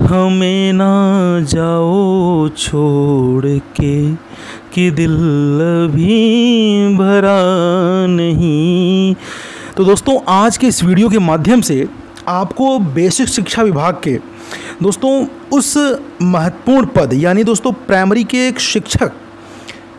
हमें ना जाओ छोड़ के कि दिल अभी भरा नहीं। तो दोस्तों आज के इस वीडियो के माध्यम से आपको बेसिक शिक्षा विभाग के दोस्तों उस महत्वपूर्ण पद यानी दोस्तों प्राइमरी के एक शिक्षक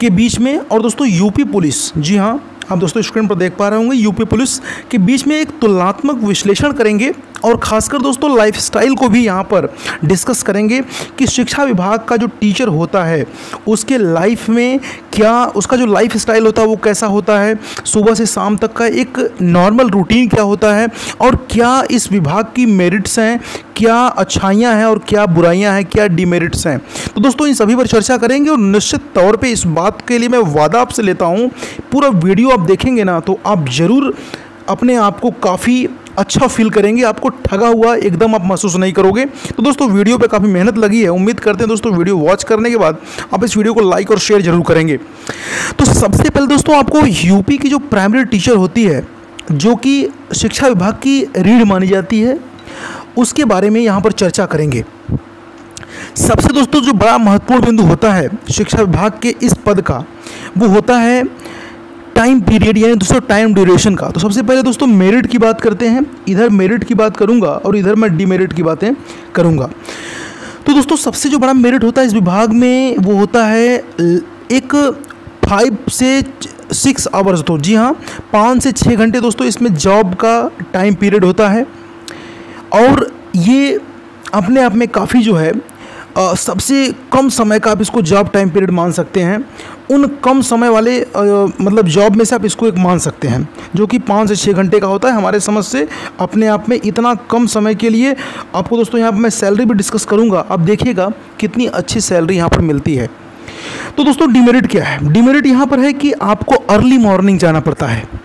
के बीच में और दोस्तों यूपी पुलिस, जी हाँ आप दोस्तों स्क्रीन पर देख पा रहे होंगे, यूपी पुलिस के बीच में एक तुलनात्मक विश्लेषण करेंगे और खासकर दोस्तों लाइफस्टाइल को भी यहाँ पर डिस्कस करेंगे कि शिक्षा विभाग का जो टीचर होता है उसके लाइफ में क्या उसका जो लाइफ स्टाइल होता है वो कैसा होता है, सुबह से शाम तक का एक नॉर्मल रूटीन क्या होता है और क्या इस विभाग की मेरिट्स हैं, क्या अच्छाइयाँ हैं और क्या बुराइयाँ हैं, क्या डिमेरिट्स हैं। तो दोस्तों इन सभी पर चर्चा करेंगे और निश्चित तौर पे इस बात के लिए मैं वादा आपसे लेता हूँ, पूरा वीडियो आप देखेंगे ना तो आप ज़रूर अपने आप को काफ़ी अच्छा फील करेंगे, आपको ठगा हुआ एकदम आप महसूस नहीं करोगे। तो दोस्तों वीडियो पे काफ़ी मेहनत लगी है, उम्मीद करते हैं दोस्तों वीडियो वॉच करने के बाद आप इस वीडियो को लाइक और शेयर जरूर करेंगे। तो सबसे पहले दोस्तों आपको यूपी की जो प्राइमरी टीचर होती है जो कि शिक्षा विभाग की रीढ़ मानी जाती है उसके बारे में यहाँ पर चर्चा करेंगे। सबसे दोस्तों जो बड़ा महत्वपूर्ण बिंदु होता है शिक्षा विभाग के इस पद का वो होता है टाइम पीरियड यानी दोस्तों टाइम ड्यूरेशन का। तो सबसे पहले दोस्तों मेरिट की बात करते हैं, इधर मेरिट की बात करूंगा और इधर मैं डिमेरिट की बातें करूंगा। तो दोस्तों सबसे जो बड़ा मेरिट होता है इस विभाग में वो होता है एक 5 से 6 आवर्स, तो जी हाँ 5 से 6 घंटे दोस्तों इसमें जॉब का टाइम पीरियड होता है और ये अपने आप में काफ़ी जो है सबसे कम समय का आप इसको जॉब टाइम पीरियड मान सकते हैं। उन कम समय वाले मतलब जॉब में से आप इसको एक मान सकते हैं जो कि 5 से 6 घंटे का होता है। हमारे समझ से अपने आप में इतना कम समय के लिए आपको दोस्तों यहाँ पर मैं सैलरी भी डिस्कस करूँगा, आप देखिएगा कितनी अच्छी सैलरी यहाँ पर मिलती है। तो दोस्तों डिमेरिट क्या है? डिमेरिट यहाँ पर है कि आपको अर्ली मॉर्निंग जाना पड़ता है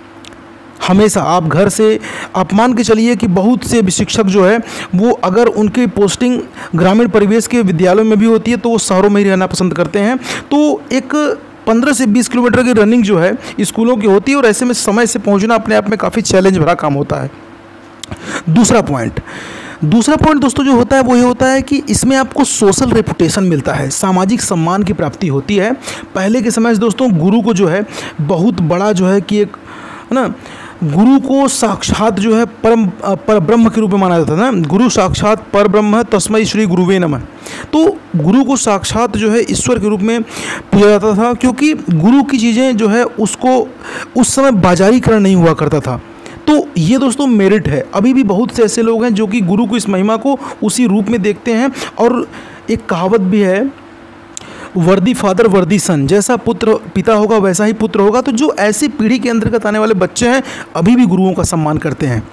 हमेशा। आप घर से आप मान के चलिए कि बहुत से शिक्षक जो है वो अगर उनकी पोस्टिंग ग्रामीण परिवेश के विद्यालयों में भी होती है तो वो शहरों में ही रहना पसंद करते हैं। तो एक 15 से 20 किलोमीटर की रनिंग जो है स्कूलों की होती है और ऐसे में समय से पहुंचना अपने आप में काफ़ी चैलेंज भरा काम होता है। दूसरा पॉइंट दोस्तों जो होता है वो ये होता है कि इसमें आपको सोशल रेपुटेशन मिलता है, सामाजिक सम्मान की प्राप्ति होती है। पहले के समय से दोस्तों गुरु को जो है बहुत बड़ा जो है कि एक है ना, गुरु को साक्षात जो है पर ब्रह्म के रूप में माना जाता था ना, गुरु साक्षात पर ब्रह्म तस्मै श्री गुरुवे नमः। तो गुरु को साक्षात जो है ईश्वर के रूप में पूजा जाता था क्योंकि गुरु की चीज़ें जो है उसको उस समय बाजारीकरण नहीं हुआ करता था। तो ये दोस्तों मेरिट है। अभी भी बहुत से ऐसे लोग हैं जो कि गुरु को इस महिमा को उसी रूप में देखते हैं और एक कहावत भी है, वर्दी फादर वर्दी सन, जैसा पुत्र पिता होगा वैसा ही पुत्र होगा। तो जो ऐसी पीढ़ी के अंतर्गत आने वाले बच्चे हैं अभी भी गुरुओं का सम्मान करते हैं।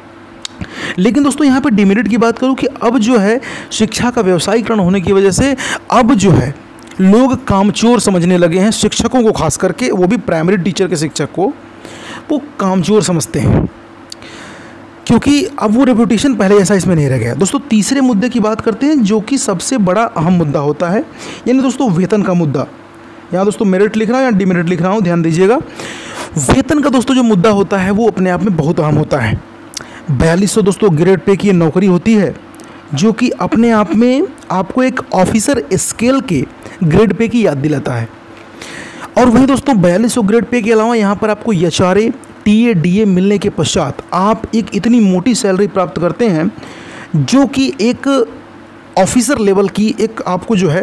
लेकिन दोस्तों यहाँ पे डिमेरिट की बात करूँ कि अब जो है शिक्षा का व्यवसायीकरण होने की वजह से अब जो है लोग कामचोर समझने लगे हैं शिक्षकों को, खास करके वो भी प्राइमरी टीचर के शिक्षक को वो कामचोर समझते हैं क्योंकि अब वो रेपुटेशन पहले जैसा इसमें नहीं रह गया। दोस्तों तीसरे मुद्दे की बात करते हैं जो कि सबसे बड़ा अहम मुद्दा होता है, यानी दोस्तों वेतन का मुद्दा। यहाँ दोस्तों मेरिट लिख रहा हूँ या डिमेरिट लिख रहा हूँ, ध्यान दीजिएगा। वेतन का दोस्तों जो मुद्दा होता है वो अपने आप में बहुत अहम होता है। 4200 दोस्तों ग्रेड पे की नौकरी होती है जो कि अपने आप में आपको एक ऑफिसर स्केल के ग्रेड पे की याद दिलाता है। और वहीं दोस्तों 4200 ग्रेड पे के अलावा यहाँ पर आपको HRA TA DA मिलने के पश्चात आप एक इतनी मोटी सैलरी प्राप्त करते हैं जो कि एक ऑफिसर लेवल की एक आपको जो है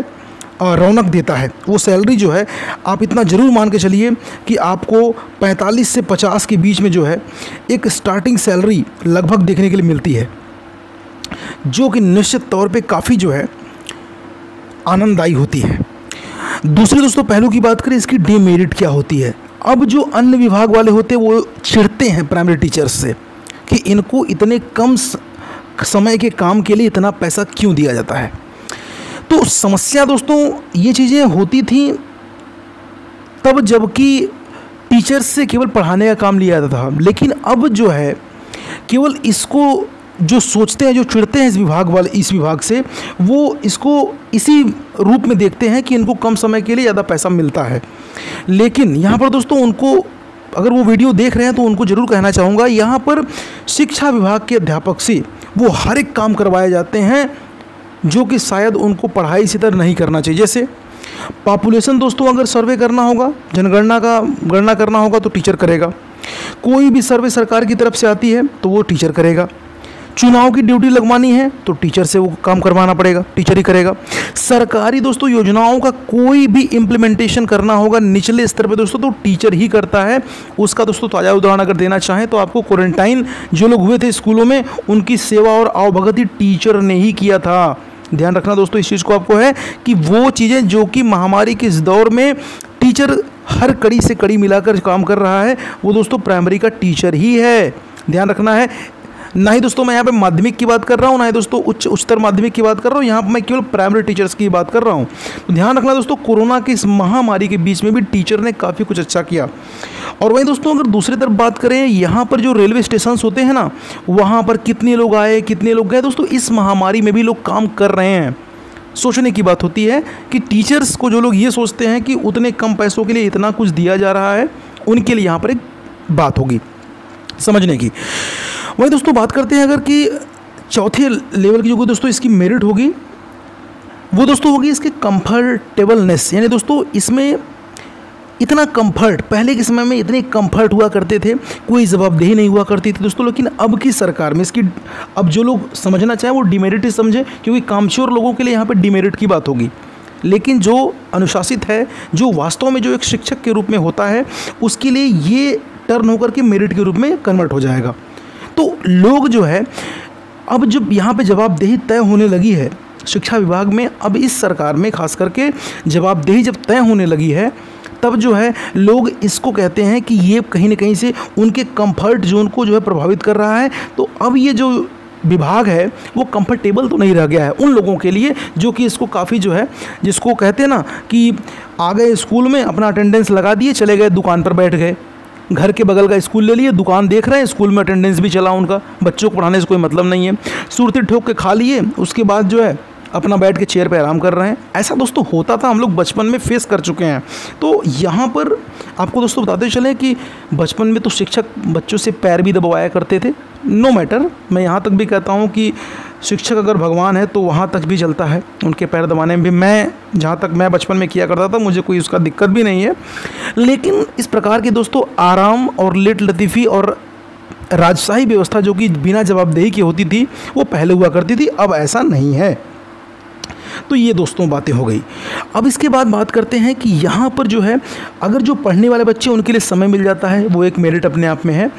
रौनक देता है। वो सैलरी जो है आप इतना ज़रूर मान के चलिए कि आपको 45 से 50 के बीच में जो है एक स्टार्टिंग सैलरी लगभग देखने के लिए मिलती है जो कि निश्चित तौर पे काफ़ी जो है आनंददायी होती है। दूसरे दोस्तों पहलू की बात करें इसकी डिमेरिट क्या होती है। अब जो अन्य विभाग वाले होते हैं वो चिढ़ते हैं प्राइमरी टीचर्स से कि इनको इतने कम समय के काम के लिए इतना पैसा क्यों दिया जाता है। तो समस्या दोस्तों ये चीज़ें होती थी तब जबकि टीचर्स से केवल पढ़ाने का काम लिया जाता था, लेकिन अब जो है केवल इसको जो सोचते हैं, जो चिढ़ते हैं इस विभाग से, वो इसको इसी रूप में देखते हैं कि इनको कम समय के लिए ज़्यादा पैसा मिलता है। लेकिन यहाँ पर दोस्तों उनको अगर वो वीडियो देख रहे हैं तो उनको ज़रूर कहना चाहूँगा, यहाँ पर शिक्षा विभाग के अध्यापक से वो हर एक काम करवाए जाते हैं जो कि शायद उनको पढ़ाई इसी तरह नहीं करना चाहिए। जैसे पॉपुलेशन दोस्तों अगर सर्वे करना होगा, जनगणना का गणना करना होगा तो टीचर करेगा। कोई भी सर्वे सरकार की तरफ से आती है तो वो टीचर करेगा। चुनाव की ड्यूटी लगवानी है तो टीचर से वो काम करवाना पड़ेगा, टीचर ही करेगा। सरकारी दोस्तों योजनाओं का कोई भी इम्प्लीमेंटेशन करना होगा निचले स्तर पे दोस्तों तो टीचर ही करता है। उसका दोस्तों ताज़ा उदाहरण अगर देना चाहें तो आपको क्वारंटाइन जो लोग हुए थे स्कूलों में, उनकी सेवा और अवभगति टीचर ने ही किया था। ध्यान रखना दोस्तों इस चीज़ को आपको है कि वो चीज़ें जो कि महामारी के इस दौर में टीचर हर कड़ी से कड़ी मिलाकर काम कर रहा है, वो दोस्तों प्राइमरी का टीचर ही है। ध्यान रखना है। ना ही दोस्तों मैं यहाँ पे माध्यमिक की बात कर रहा हूँ, ना ही दोस्तों उच्चतर माध्यमिक की बात कर रहा हूँ, यहाँ पर मैं केवल प्राइमरी टीचर्स की बात कर रहा हूँ। तो ध्यान रखना दोस्तों, कोरोना की इस महामारी के बीच में भी टीचर ने काफ़ी कुछ अच्छा किया। और वहीं दोस्तों अगर दूसरी तरफ बात करें, यहाँ पर जो रेलवे स्टेशन होते हैं ना, वहाँ पर कितने लोग आए कितने लोग गए दोस्तों, इस महामारी में भी लोग काम कर रहे हैं। सोचने की बात होती है कि टीचर्स को जो लोग ये सोचते हैं कि उतने कम पैसों के लिए इतना कुछ दिया जा रहा है, उनके लिए यहाँ पर एक बात होगी समझने की। वहीं दोस्तों बात करते हैं अगर कि चौथे लेवल की जो दोस्तों इसकी मेरिट होगी, वो दोस्तों होगी इसके कंफर्टेबलनेस। यानी दोस्तों इसमें इतना कंफर्ट, पहले के समय में इतने कंफर्ट हुआ करते थे, कोई जवाबदेही नहीं हुआ करती थी दोस्तों। लेकिन अब की सरकार में इसकी, अब जो लोग समझना चाहें वो डिमेरिट ही समझे, क्योंकि कामचोर लोगों के लिए यहाँ पर डिमेरिट की बात होगी। लेकिन जो अनुशासित है, जो वास्तव में जो एक शिक्षक के रूप में होता है, उसके लिए ये टर्न होकर के मेरिट के रूप में कन्वर्ट हो जाएगा। तो लोग जो है अब जब यहाँ पे जवाबदेही तय होने लगी है शिक्षा विभाग में, अब इस सरकार में खास करके जवाबदेही जब तय होने लगी है, तब जो है लोग इसको कहते हैं कि ये कहीं ना कहीं से उनके कंफर्ट जोन को जो है प्रभावित कर रहा है। तो अब ये जो विभाग है वो कंफर्टेबल तो नहीं रह गया है उन लोगों के लिए जो कि इसको काफ़ी जो है, जिसको कहते हैं ना कि आ गए स्कूल में, अपना अटेंडेंस लगा दिए, चले गए दुकान पर बैठ गए, घर के बगल का स्कूल ले लिए, दुकान देख रहे हैं, स्कूल में अटेंडेंस भी चला उनका, बच्चों को पढ़ाने से कोई मतलब नहीं है, सुरती ठोक के खा लिए, उसके बाद जो है अपना बैठ के चेयर पे आराम कर रहे हैं। ऐसा दोस्तों होता था, हम लोग बचपन में फेस कर चुके हैं। तो यहाँ पर आपको दोस्तों बताते चलें कि बचपन में तो शिक्षक बच्चों से पैर भी दबवाया करते थे। नो मैटर, मैं यहाँ तक भी कहता हूँ कि शिक्षक अगर भगवान है तो वहाँ तक भी चलता है उनके पैर दबाने में भी। मैं जहाँ तक मैं बचपन में किया करता था, मुझे कोई उसका दिक्कत भी नहीं है। लेकिन इस प्रकार के दोस्तों आराम और लेट लतीफ़ी और राजशाही व्यवस्था जो कि बिना जवाबदेही की होती थी, वो पहले हुआ करती थी, अब ऐसा नहीं है। तो ये दोस्तों बातें हो गई। अब इसके बाद बात करते हैं कि यहाँ पर जो है अगर जो पढ़ने वाले बच्चे उनके लिए समय मिल जाता है, वो एक मेरिट अपने आप में है।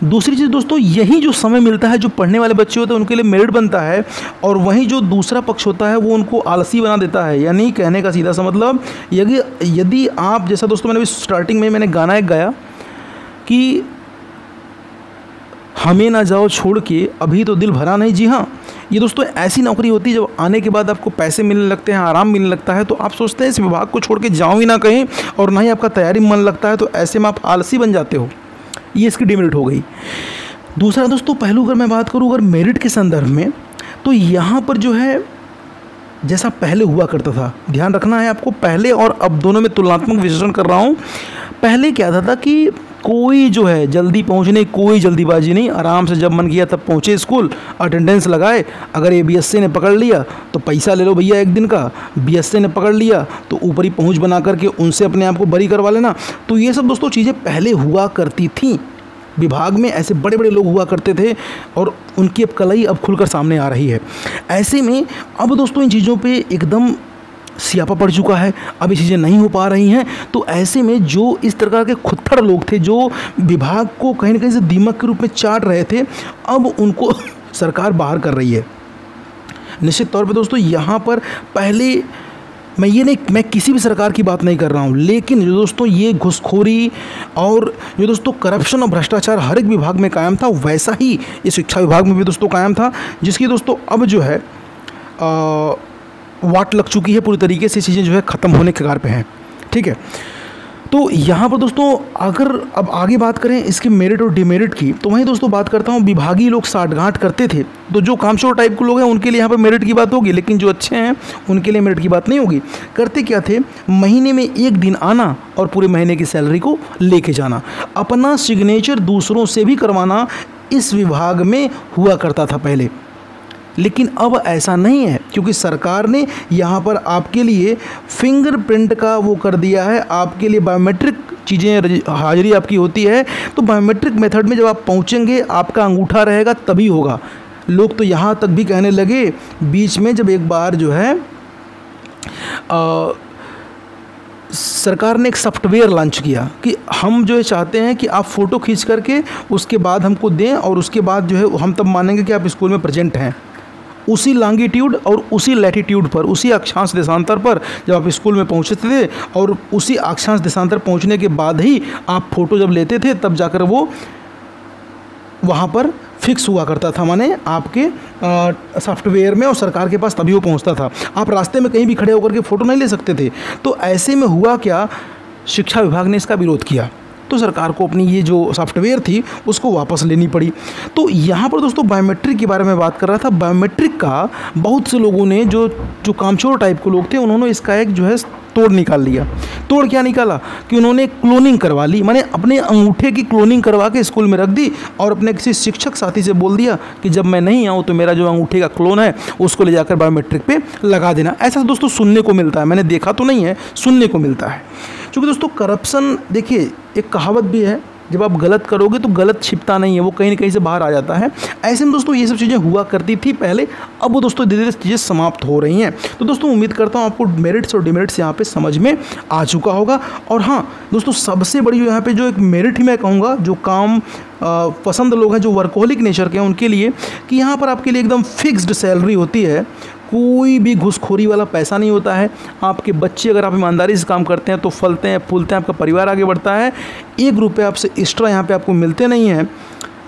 दूसरी चीज़ दोस्तों, यही जो समय मिलता है जो पढ़ने वाले बच्चे होते हैं उनके लिए मेरिट बनता है, और वहीं जो दूसरा पक्ष होता है वो उनको आलसी बना देता है। यानी कहने का सीधा सा मतलब, यदि आप, जैसा दोस्तों मैंने स्टार्टिंग में मैंने गाना एक गाया कि हमें ना जाओ छोड़ के अभी तो दिल भरा नहीं। जी हाँ, ये दोस्तों ऐसी नौकरी होती है जब आने के बाद आपको पैसे मिलने लगते हैं, आराम मिलने लगता है, तो आप सोचते हैं इस विभाग को छोड़ के जाऊँ ही ना कहीं, और ना ही आपका तैयारी में मन लगता है, तो ऐसे में आप आलसी बन जाते हो। ये इसकी डिमेरिट हो गई। दूसरा दोस्तों पहलू अगर मैं बात करूँ अगर मेरिट के संदर्भ में, तो यहाँ पर जो है जैसा पहले हुआ करता था, ध्यान रखना है आपको, पहले और अब दोनों में तुलनात्मक विश्लेषण कर रहा हूँ। पहले क्या था कि कोई जो है जल्दी पहुंचने, कोई जल्दीबाजी नहीं, आराम से जब मन किया तब पहुंचे स्कूल, अटेंडेंस लगाए। अगर ये बीएससी ने पकड़ लिया तो पैसा ले लो भैया एक दिन का, बीएससी ने पकड़ लिया तो ऊपरी पहुंच बना करके उनसे अपने आप को बरी करवा लेना। तो ये सब दोस्तों चीज़ें पहले हुआ करती थी। विभाग में ऐसे बड़े बड़े लोग हुआ करते थे और उनकी अब कलाई अब खुलकर सामने आ रही है। ऐसे में अब दोस्तों इन चीज़ों पर एकदम सियापा पड़ चुका है, अब ये चीज़ें नहीं हो पा रही हैं। तो ऐसे में जो इस तरह के खुत्थड़ लोग थे जो विभाग को कहीं ना कहीं से दीमक के रूप में चाट रहे थे, अब उनको सरकार बाहर कर रही है। निश्चित तौर पे दोस्तों यहाँ पर पहले मैं किसी भी सरकार की बात नहीं कर रहा हूँ, लेकिन जो दोस्तों ये घुसखोरी और जो दोस्तों करप्शन और भ्रष्टाचार हर एक विभाग में कायम था, वैसा ही इस शिक्षा विभाग में भी दोस्तों कायम था, जिसकी दोस्तों अब जो है वाट लग चुकी है पूरी तरीके से, चीज़ें जो है ख़त्म होने के कगार पे हैं। ठीक है, तो यहाँ पर दोस्तों अगर अब आगे बात करें इसके मेरिट और डिमेरिट की, तो वहीं दोस्तों बात करता हूँ, विभागीय लोग साठगांठ करते थे, तो जो कामचोर टाइप के लोग हैं उनके लिए यहाँ पर मेरिट की बात होगी, लेकिन जो अच्छे हैं उनके लिए मेरिट की बात नहीं होगी। करते क्या थे, महीने में एक दिन आना और पूरे महीने की सैलरी को लेके जाना, अपना सिग्नेचर दूसरों से भी करवाना इस विभाग में हुआ करता था पहले। लेकिन अब ऐसा नहीं है, क्योंकि सरकार ने यहाँ पर आपके लिए फिंगरप्रिंट का वो कर दिया है, आपके लिए बायोमेट्रिक चीज़ें हाजिरी आपकी होती है। तो बायोमेट्रिक मेथड में जब आप पहुँचेंगे आपका अंगूठा रहेगा तभी होगा। लोग तो यहाँ तक भी कहने लगे बीच में, जब एक बार जो है सरकार ने एक सॉफ्टवेयर लॉन्च किया कि हम जो है चाहते हैं कि आप फ़ोटो खींच करके उसके बाद हमको दें और उसके बाद जो है हम तब मानेंगे कि आप स्कूल में प्रेजेंट हैं। उसी लॉन्गिट्यूड और उसी लैटिट्यूड पर, उसी अक्षांश देशांतर पर जब आप स्कूल में पहुंचते थे और उसी अक्षांश देशांतर पहुंचने के बाद ही आप फ़ोटो जब लेते थे तब जाकर वो वहाँ पर फिक्स हुआ करता था, माने आपके सॉफ्टवेयर में, और सरकार के पास तभी वो पहुंचता था। आप रास्ते में कहीं भी खड़े होकर के फ़ोटो नहीं ले सकते थे। तो ऐसे में हुआ क्या, शिक्षा विभाग ने इसका विरोध किया, तो सरकार को अपनी ये जो सॉफ्टवेयर थी उसको वापस लेनी पड़ी। तो यहाँ पर दोस्तों बायोमेट्रिक के बारे में बात कर रहा था। बायोमेट्रिक का बहुत से लोगों ने, जो कामचोर टाइप के लोग थे, उन्होंने इसका एक जो है तोड़ निकाल लिया। तोड़ क्या निकाला कि उन्होंने क्लोनिंग करवा ली, माने अपने अंगूठे की क्लोनिंग करवा के स्कूल में रख दी और अपने किसी शिक्षक साथी से बोल दिया कि जब मैं नहीं आऊँ तो मेरा जो अंगूठे का क्लोन है उसको ले जाकर बायोमेट्रिक पे लगा देना। ऐसा दोस्तों सुनने को मिलता है, मैंने देखा तो नहीं है, सुनने को मिलता है। क्योंकि दोस्तों करप्शन, देखिए एक कहावत भी है, जब आप गलत करोगे तो गलत छिपता नहीं है, वो कहीं ना कहीं से बाहर आ जाता है। ऐसे में दोस्तों ये सब चीज़ें हुआ करती थी पहले, अब वो दोस्तों धीरे धीरे चीज़ें समाप्त हो रही हैं। तो दोस्तों उम्मीद करता हूँ आपको मेरिट्स और डिमेरिट्स यहाँ पे समझ में आ चुका होगा। और हाँ दोस्तों, सबसे बड़ी जो यहाँ पे जो एक मेरिट ही मैं कहूँगा, जो काम पसंद लोग हैं, जो वर्कोहलिक नेचर के हैं, उनके लिए, कि यहाँ पर आपके लिए एकदम फिक्स्ड सैलरी होती है, कोई भी घुसखोरी वाला पैसा नहीं होता है। आपके बच्चे अगर आप ईमानदारी से काम करते हैं तो फलते हैं फूलते हैं, आपका परिवार आगे बढ़ता है। 1 रुपये आपसे एक्स्ट्रा यहाँ पे आपको मिलते नहीं हैं,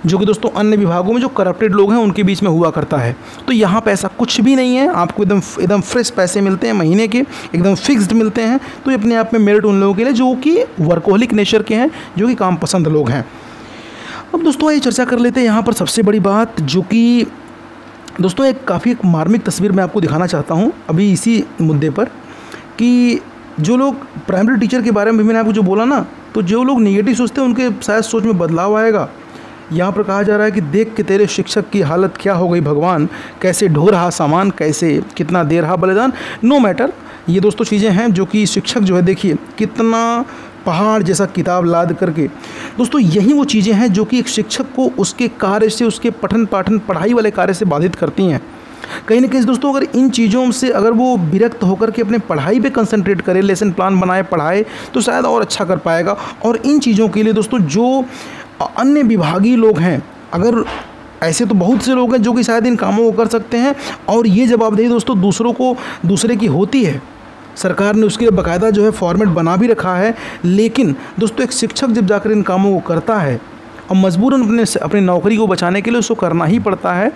जो कि दोस्तों अन्य विभागों में जो करप्टेड लोग हैं उनके बीच में हुआ करता है। तो यहाँ पे ऐसा कुछ भी नहीं है, आपको एकदम फ्रेश पैसे मिलते हैं, महीने के एकदम फिक्स्ड मिलते हैं। तो ये अपने आप में मेरिट उन लोगों के लिए जो कि वर्कोहलिक नेचर के हैं, जो कि काम पसंद लोग हैं। अब दोस्तों ये चर्चा कर लेते हैं यहाँ पर सबसे बड़ी बात, जो कि दोस्तों एक मार्मिक तस्वीर मैं आपको दिखाना चाहता हूँ अभी इसी मुद्दे पर, कि जो लोग प्राइमरी टीचर के बारे में भी मैंने आपको जो बोला ना, तो जो लोग नेगेटिव सोचते हैं उनके शायद सोच में बदलाव आएगा। यहाँ पर कहा जा रहा है कि देख के तेरे शिक्षक की हालत क्या हो गई भगवान, कैसे ढो रहा सामान, कैसे कितना दे रहा बलिदान। नो मैटर, ये दोस्तों चीज़ें हैं जो कि शिक्षक जो है, देखिए कितना पहाड़ जैसा किताब लाद करके, दोस्तों यही वो चीज़ें हैं जो कि एक शिक्षक को उसके कार्य से, उसके पठन पाठन पढ़ाई वाले कार्य से बाधित करती हैं। कहीं ना कहीं दोस्तों अगर इन चीज़ों से अगर वो विरक्त होकर के अपने पढ़ाई पे कंसंट्रेट करे, लेसन प्लान बनाए, पढ़ाए, तो शायद और अच्छा कर पाएगा। और इन चीज़ों के लिए दोस्तों जो अन्य विभागीय लोग हैं, अगर ऐसे तो बहुत से लोग हैं जो कि शायद इन कामों को कर सकते हैं, और ये जवाबदेही दोस्तों दूसरे की होती है। सरकार ने उसके लिए बाकायदा जो है फॉर्मेट बना भी रखा है। लेकिन दोस्तों एक शिक्षक जब जाकर इन कामों को करता है और मजबूरन अपनी नौकरी को बचाने के लिए उसको करना ही पड़ता है,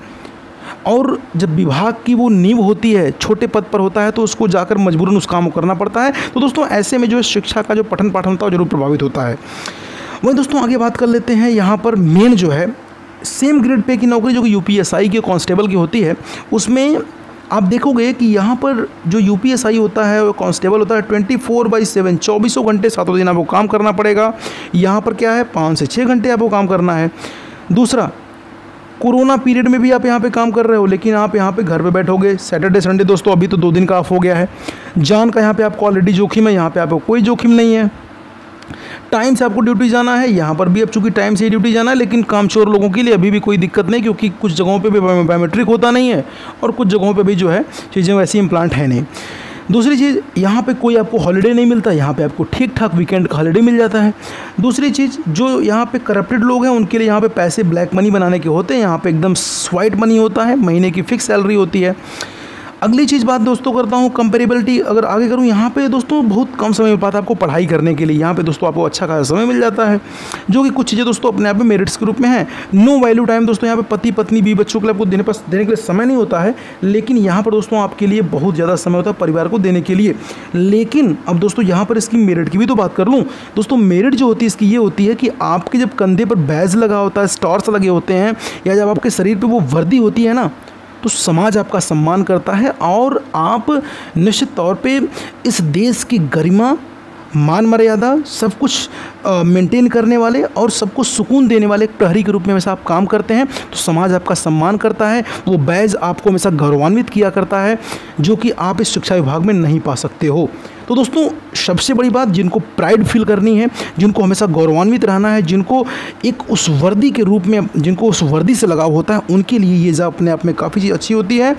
और जब विभाग की वो नींव होती है, छोटे पद पर होता है, तो उसको जाकर मजबूरन उस काम को करना पड़ता है। तो दोस्तों ऐसे में जो है शिक्षा का जो पठन पाठन होता है वो जरूर प्रभावित होता है। वहीं दोस्तों आगे बात कर लेते हैं, यहाँ पर मेन जो है सेम ग्रेड पे की नौकरी जो कि यूपीएसआई के कांस्टेबल की होती है, उसमें आप देखोगे कि यहाँ पर जो यूपीएसआई होता है, वो कांस्टेबल होता है, 24/7 24 घंटे 7 दिन आपको काम करना पड़ेगा। यहाँ पर क्या है, 5 से 6 घंटे आपको काम करना है। दूसरा, कोरोना पीरियड में भी आप यहाँ पे काम कर रहे हो, लेकिन आप यहाँ पे घर पे बैठोगे। सैटरडे संडे दोस्तों अभी तो 2 दिन का ऑफ हो गया है। जान का यहाँ पे आपको ऑलरेडी जोखिम है, यहाँ पे आपको कोई जोखिम नहीं है। टाइम से आपको ड्यूटी जाना है, यहाँ पर भी अब चूँकि टाइम से ही ड्यूटी जाना है, लेकिन कामचोर लोगों के लिए अभी भी कोई दिक्कत नहीं, क्योंकि कुछ जगहों पे भी बायोमेट्रिक होता नहीं है और कुछ जगहों पे भी जो है चीज़ें वैसी इम्प्लांट है नहीं। दूसरी चीज़, यहाँ पे कोई आपको हॉलिडे नहीं मिलता, यहाँ पे आपको ठीक ठाक वीकेंड का हॉलिडे मिल जाता है। दूसरी चीज़, जो यहाँ पे करप्टेड लोग हैं उनके लिए यहाँ पे पैसे ब्लैक मनी बनाने के होते हैं, यहाँ पे एकदम स्वाइट मनी होता है, महीने की फिक्स सैलरी होती है। अगली चीज़ बात दोस्तों करता हूँ कंपेरेबिलिटी, अगर आगे करूँ, यहाँ पे दोस्तों बहुत कम समय मिल पाता है आपको पढ़ाई करने के लिए। यहाँ पे दोस्तों आपको अच्छा खासा समय मिल जाता है, जो कि कुछ चीज़ें दोस्तों अपने आप में मेरिट्स के रूप में है। नो वैल्यू टाइम दोस्तों, यहाँ पे पति पत्नी भी बच्चों के लिए आपको देने के लिए समय नहीं होता है, लेकिन यहाँ पर दोस्तों आपके लिए बहुत ज़्यादा समय होता है परिवार को देने के लिए। लेकिन अब दोस्तों यहाँ पर इसकी मेरिट की भी तो बात कर लूँ। दोस्तों मेरिट जो होती है इसकी ये होती है कि आपके जब कंधे पर बैज लगा होता है, स्टार्स लगे होते हैं, या जब आपके शरीर पर वो वर्दी होती है ना, तो समाज आपका सम्मान करता है और आप निश्चित तौर पे इस देश की गरिमा मान मर्यादा सब कुछ मेंटेन करने वाले और सबको सुकून देने वाले एक प्रहरी के रूप में हमेशा आप काम करते हैं, तो समाज आपका सम्मान करता है। वो बैज आपको हमेशा गौरवान्वित किया करता है, जो कि आप इस शिक्षा विभाग में नहीं पा सकते हो। तो दोस्तों, सबसे बड़ी बात, जिनको प्राइड फील करनी है, जिनको हमेशा गौरवान्वित रहना है, जिनको एक उस वर्दी के रूप में, जिनको उस वर्दी से लगाव होता है, उनके लिए ये जॉब अपने आप में काफ़ी चीज़ अच्छी होती है।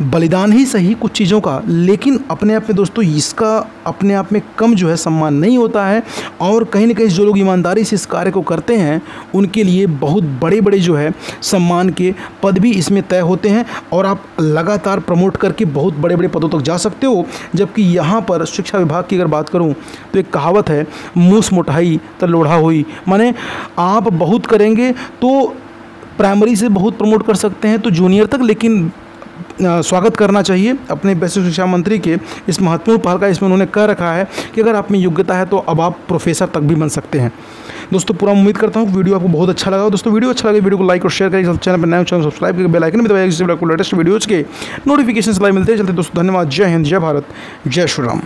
बलिदान ही सही कुछ चीज़ों का, लेकिन अपने आप में दोस्तों इसका अपने आप में कम जो है सम्मान नहीं होता है। और कहीं ना कहीं जो लोग ईमानदारी से इस कार्य को करते हैं, उनके लिए बहुत बड़े बड़े जो है सम्मान के पद भी इसमें तय होते हैं, और आप लगातार प्रमोट करके बहुत बड़े बड़े पदों तक जा सकते हो। जबकि यहाँ पर शिक्षा विभाग की अगर बात करूँ तो एक कहावत है, मूस मोटाई तो लोढ़ा हुई, माने आप बहुत करेंगे तो प्राइमरी से बहुत प्रमोट कर सकते हैं तो जूनियर तक, लेकिन स्वागत करना चाहिए अपने वैश्विक शिक्षा मंत्री के इस महत्वपूर्ण पहल का। इसमें उन्होंने कह रखा है कि अगर आप में योग्यता है तो अब आप प्रोफेसर तक भी बन सकते हैं। दोस्तों, पूरा उम्मीद करता हूँ वीडियो आपको बहुत अच्छा लगा। दोस्तों, वीडियो अच्छा लगे वीडियो को लाइक और शेयर करें, चैनल पर नए चैनल सब्सक्राइब करके बेल आइकन भी दबाइए, जिससे आपको लेटेस्ट वीडियोज़ के नोटिफिकेशन लाइव मिलते हैं। चलते दोस्तों, धन्यवाद। जय हिंद, जय भारत, जय श्री राम।